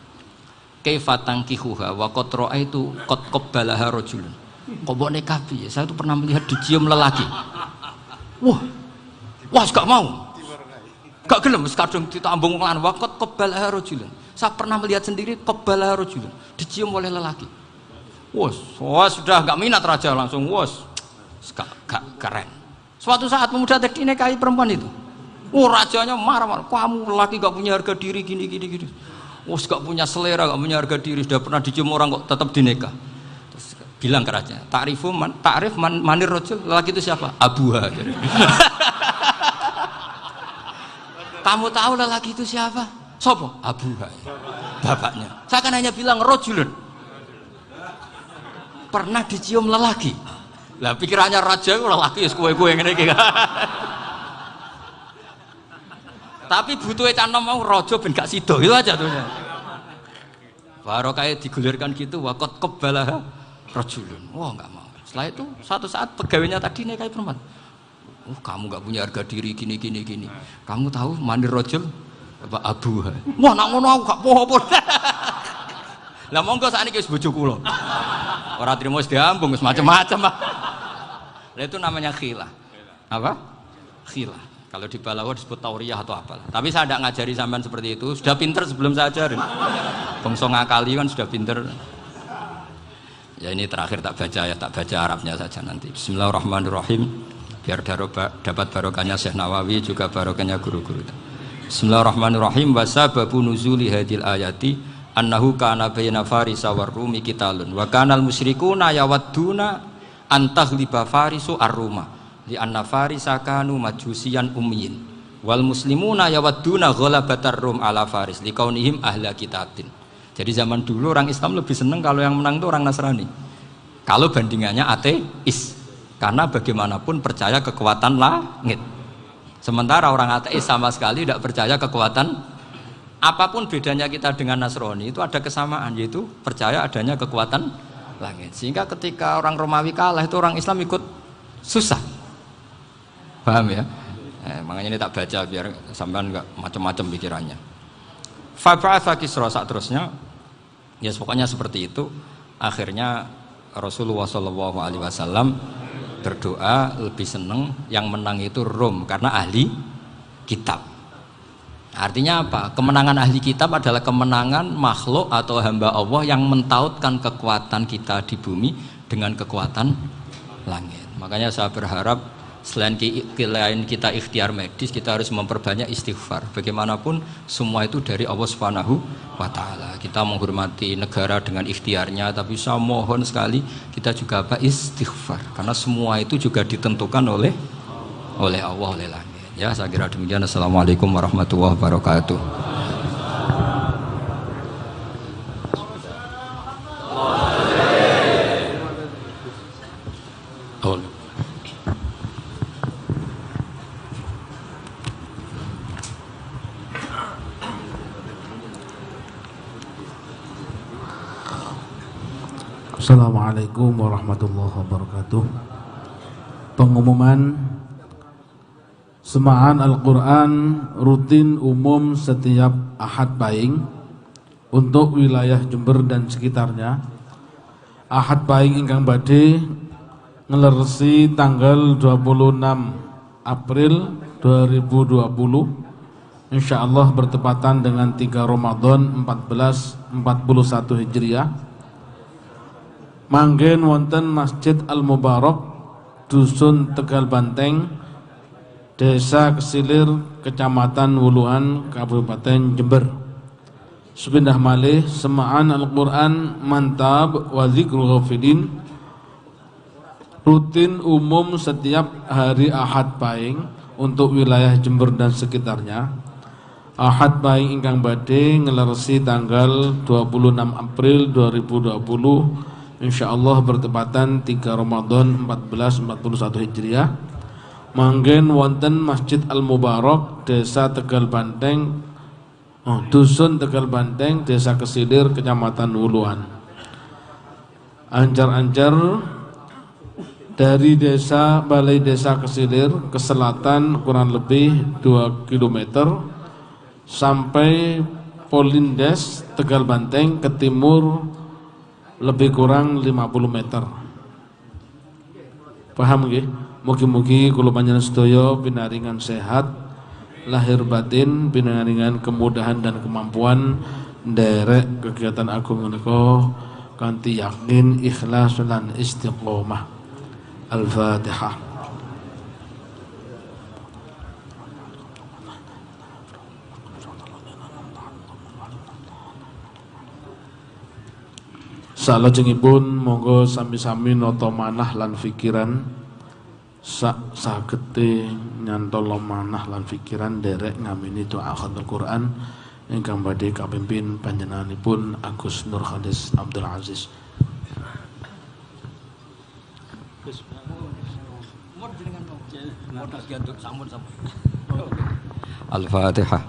Kaifatang kihuha wa qad ra'aitu qad qabbalaha rajulun. Kok mbok nikah piye? Saya tuh pernah melihat dicium lelaki. Wah, gak mau. Gak gelem kadung ditambung lan wa qad qabbalaha rajulun. Saya pernah melihat sendiri qabbalaha rajulun, dicium oleh lelaki. Wah, sudah gak minat raja, langsung gak keren. Suatu saat pemuda tadi nikahi perempuan itu. Rajanya marah-marah, "Kamu lelaki gak punya harga diri gini. Gak punya selera, gak punya harga diri, sudah pernah dicium orang kok tetap dinikah." Terus bilang ke raja, "Ta'rif manir rajul, lelaki itu siapa?" Abuha. "Kamu tahu lelaki itu siapa?" "Sopo?" "Abuha." Bapaknya. "Saya kan hanya bilang rajulun, pernah dicium lelaki." Lah pikirannya raja itu lelaki wis kowe-kowe ngene iki. Tapi butuhe canom mau raja ben gak sida, itu aja tuh. Baru kayak digulirkan gitu, waqat qabbalah rajulun. Wah, enggak mau. Setelah itu suatu saat pegawainya tadi nikahi perempuan. Kamu gak punya harga diri gini. Kamu tahu manir rajul apa abuha? Wah, nak ngono aku gak apa-apa. Lah monggo sakniki wis bojo kula. Ora trimo wis diambung wis macam-macam. Lah itu namanya khilah. Apa? Khilah. Kalau di Balawa disebut tauriyah atau apalah. Tapi saya tidak ngajari sampean seperti itu. Sudah pinter sebelum saya ajarin. Bangsa ngakali kan sudah pinter. Ya ini terakhir tak baca Arabnya saja nanti. Bismillahirrahmanirrahim. Biar dapat barokahnya Syekh Nawawi juga barokahnya guru-guru. Bismillahirrahmanirrahim. Wasababu nuzuli hadil ayati annahu kana baina farisa war rumi qitalun wa kanal musyrikuna yawadduna antaghliba farisu ar-ruma li anna farisa kanu majusiyan ummiyin wal muslimuna yawadduna ghalabatar rum ala faris liqaunihim ahla kitabin. Jadi zaman dulu orang Islam lebih senang kalau yang menang itu orang Nasrani. Kalau bandingannya ateis, karena bagaimanapun percaya kekuatan langit. Sementara orang ateis sama sekali tidak percaya kekuatan. Apapun bedanya kita dengan Nasrani itu ada kesamaan, yaitu percaya adanya kekuatan langit. Sehingga ketika orang Romawi kalah itu orang Islam ikut susah. Paham ya? Makanya ini tak baca biar sampean enggak macam-macam pikirannya. Fab'atha Kisra saat terusnya, ya pokoknya seperti itu. Akhirnya Rasulullah SAW berdoa lebih senang yang menang itu Rom karena ahli kitab. Artinya apa? Kemenangan ahli kitab adalah kemenangan makhluk atau hamba Allah yang mentautkan kekuatan kita di bumi dengan kekuatan langit. Makanya saya berharap selain kita ikhtiar medis, kita harus memperbanyak istighfar. Bagaimanapun semua itu dari Allah Subhanahu wa Ta'ala. Kita menghormati negara dengan ikhtiarnya, tapi saya mohon sekali kita juga istighfar, karena semua itu juga ditentukan oleh Allah, oleh langit. Ya, saya kira demikian. Assalamualaikum warahmatullahi wabarakatuh. Assalamualaikum warahmatullahi wabarakatuh. Pengumuman Semaan Al-Quran rutin umum setiap Ahad Pahing untuk wilayah Jember dan sekitarnya. Ahad Pahing ingkang badhe ngeleresi tanggal 26 April 2020, insyaallah bertepatan dengan 3 Ramadan 1441 Hijriah. Manggen wonten Masjid Al-Mubarak, Dusun Tegal Banteng, Desa Kesilir, Kecamatan Wuluhan, Kabupaten Jember. Sepindah malih Semaan Al-Quran Mantab wa Dzikrul Ghafilin rutin umum setiap hari Ahad Pahing untuk wilayah Jember dan sekitarnya. Ahad Pahing ingkang badhe ngeleresi tanggal 26 April 2020, insyaallah bertepatan 3 Ramadan 1441 Hijriah. Manggen wonten Masjid Al-Mubarak, Desa Tegal Banteng, Dusun Tegal Banteng, Desa Kesilir, Kecamatan Wuluan. Ancar-ancar dari Balai Desa Kesilir ke selatan kurang lebih 2 km sampai Polindes Tegal Banteng ke timur lebih kurang 50 meter. Paham nggih? Mugi-mugi kula panjenengan sedaya pinaringan sehat lahir batin, pinaringan kemudahan dan kemampuan nderek kegiatan agung menika kanthi yakin, ikhlas lan istiqomah. Al-Fatihah. Salajengipun monggo sami-sami nata manah lan pikiran sagete nyantolo manah lan pikiran derek ngamini doa khatul Quran ingkang badhe kapimpin panjenenganipun Agus Nur Khalis Abdul Aziz. Al-Fatihah.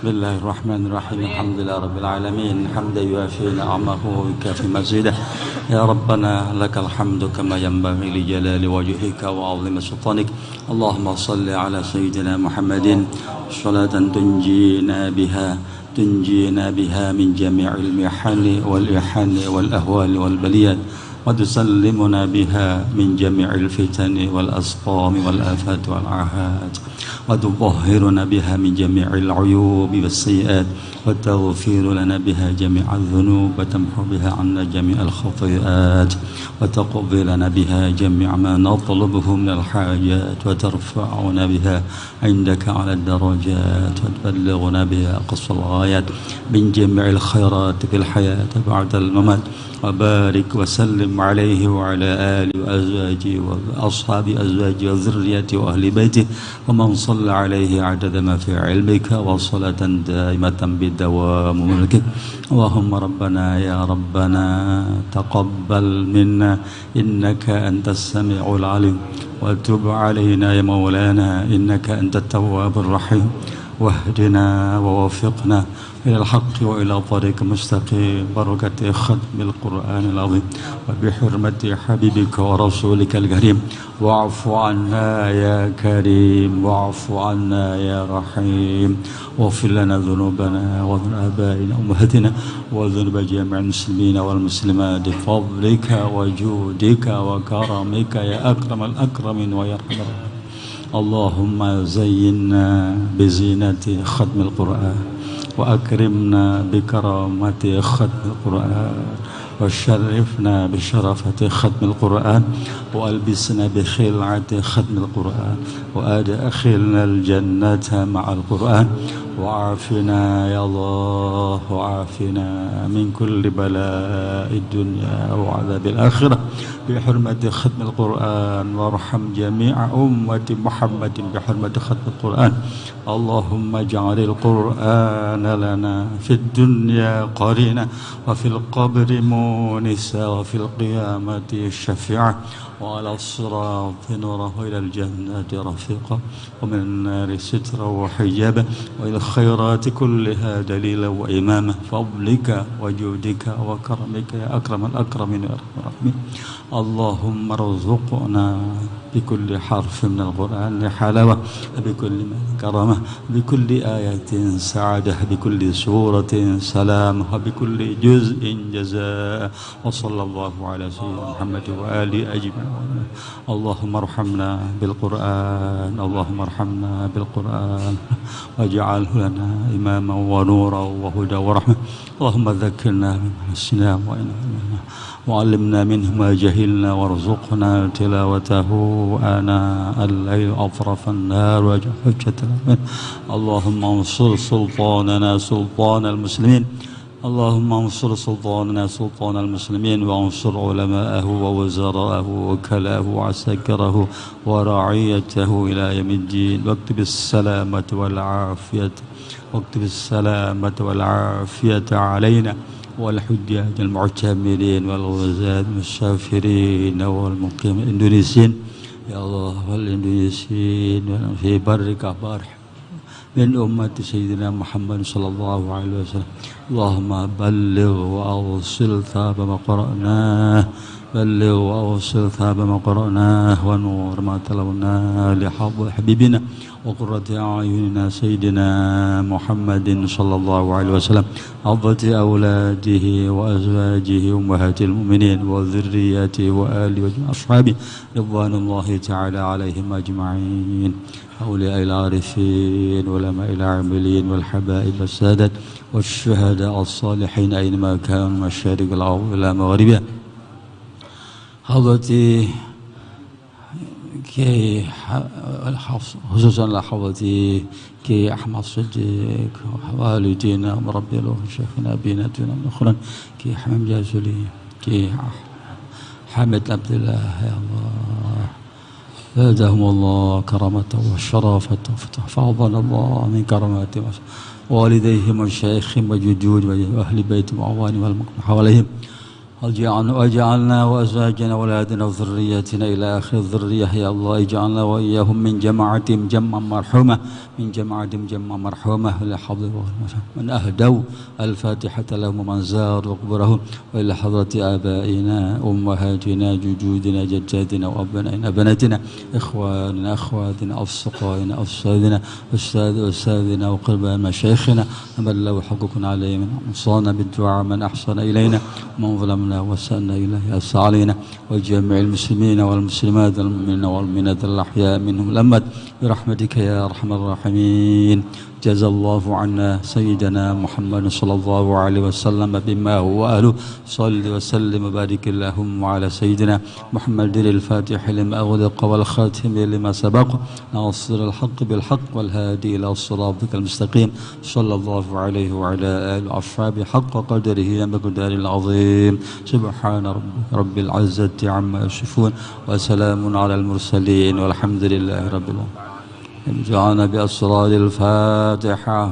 بسم الله الرحمن الرحيم الحمد لله رب العالمين حمدا يوافي نعمه ويكافي مزيده يا ربنا لك الحمد كما ينبغي لجلال وجهك وعظيم سلطانك اللهم صل على سيدنا محمد صلاة تنجينا بها من جميع المحن والإحن والأهوال والبليات وتسلمنا بها من جميع الفتن والأسقام والآفات والعاهات وتطهرنا بها من جميع العيوب والسيئات وتغفر لنا بها جميع الذنوب وتمحو بها عنا جميع الخطيئات وتقضي لنا بها جميع ما نطلبه من الحاجات وترفعنا بها عندك على الدرجات وتبلغنا بها أقصى الغايات من جميع الخيرات في الحياة بعد الممات وبارك وسلم عليه وعلى آله وأزواجه وأصحاب أزواجه وذريته وأهل بيته ومن صلى عليه عدد ما في علمك وصلاة دائمة بدوام ملكك اللهم ربنا يا ربنا تقبل منا إنك أنت السميع العليم وتب علينا يا مولانا إنك أنت التواب الرحيم واهدنا ووفقنا إلى الحق وإلى طريق مستقيم بركة ختم القرآن العظيم وبحرمة حبيبك ورسولك الكريم واعف عنا يا كريم واعف عنا يا رحيم واغفر لنا ذنوبنا وذنوب آبائنا وأمهاتنا وذنوب جميع المسلمين والمسلمات بفضلك وجودك وكرمك يا أكرم الأكرمين ويا أرحم الراحمين اللهم زينا بزينة ختم القرآن وأكرمنا بكرامة ختم القرآن وشرفنا بشرفة ختم القرآن وألبسنا بخلعة ختم القرآن وأدخلنا الجنة مع القرآن وعافنا يا الله وعافنا من كل بلاء الدنيا وعذاب الآخرة بحرمة ختم القرآن وارحم جميع أمة محمد بحرمة ختم القرآن اللهم اجعل القرآن لنا في الدنيا قرينا وفي القبر مونسا وفي القيامة شفيعا وعلى الصراط نوره إلى الجنة رفيقا ومن النار سترا وحجابا وإلى الخيرات كلها دليلا وإماما فضلك وجودك وكرمك يا أكرم الأكرمين يا أرحم الراحمين اللهم ارزقنا بكل حرف من القرآن حلاوة بكل كرامة بكل آية سعادة بكل سورة سلام وبكل جزء جزاء وصلى الله على سيدنا محمد وآله أجمعين اللهم ارحمنا بالقرآن اللهم ارحمنا بالقرآن واجعله لنا إماما ونورا وهدى ورحمة اللهم ذكرنا من نسينا وعلمنا منه ما جهلنا وارزقنا تلاوته آناء الليل أطراف النار وحجة اللهم انصر سلطاننا سلطان المسلمين اللهم انصر سلطاننا سلطان المسلمين وانصر علماءه ووزراءه ووكلاءه وعساكره ورعيته إلى يوم الدين واكتب السلامة والعافية علينا والحجاج المعتمرين والغزاة المسافرين والمقيمين الإندونيسيين يا الله والإندونيسيين في برك بارح من أمة سيدنا محمد صلى الله عليه وسلم اللهم بلغ وأوصل ثواب ما قرأناه ونور ما تلوناه لحبيبنا وقرة أعيننا سيدنا محمد صلى الله عليه وسلم عضة أولاده وأزواجه أمهات المؤمنين وذرياته وآله وأصحابه رضوان الله تعالى عليهم أجمعين أولياء العارفين علماء العاملين والحبائب السادات والشهداء الصالحين أينما كانوا مشارق الأرض إلى مغربها حضرتي كي خصوصا لحضرتي كي أحمد صديق والدينا مربي له شيخنا بيناتنا الأخرى كي حمام جازولي كي حمد عبد الله يا الله زادهم الله كرامة وشرافة فحفظنا الله من كراماته والديهم وشيخهم وجدود وأهل بيتهم وأعوانهم والمقبول حواليهم واجعلنا وأزواجنا وأولادنا وذرياتنا إلى آخر الذرية يا الله اجعلنا وإياهم من جماعتهم جمعا مرحومة لحظ من أهدوا الفاتحة لهم ومن زاروا قبورهم وإلى حضرة آبائنا أمهاتنا جدودنا جداتنا وأبنائنا بناتنا إخواننا أخواتنا أصدقائنا أستاذنا أستاذنا وقربان مشايخنا من له حقوق علينا أوصانا بالدعاء من أحسن إلينا ومن ظلمنا وسألنا إليه أسى علينا وجميع المسلمين والمسلمات المؤمنين والمؤمنات الأحياء منهم الأموات برحمتك يا أرحم الراحمين جزا الله عنا سيدنا محمد صلى الله عليه وسلم بما هو أهله صل وسلم وبارك اللهم على سيدنا محمد الفاتح لما أغلق والخاتم لما سبق ناصر الحق بالحق والهادي إلى صراطك المستقيم صلى الله عليه وعلى آله وأصحابه حق قدره ومقداره العظيم سبحان رب العزة عما يصفون وسلام على المرسلين والحمد لله رب العالمين جعلنا بأسرار الفاتحة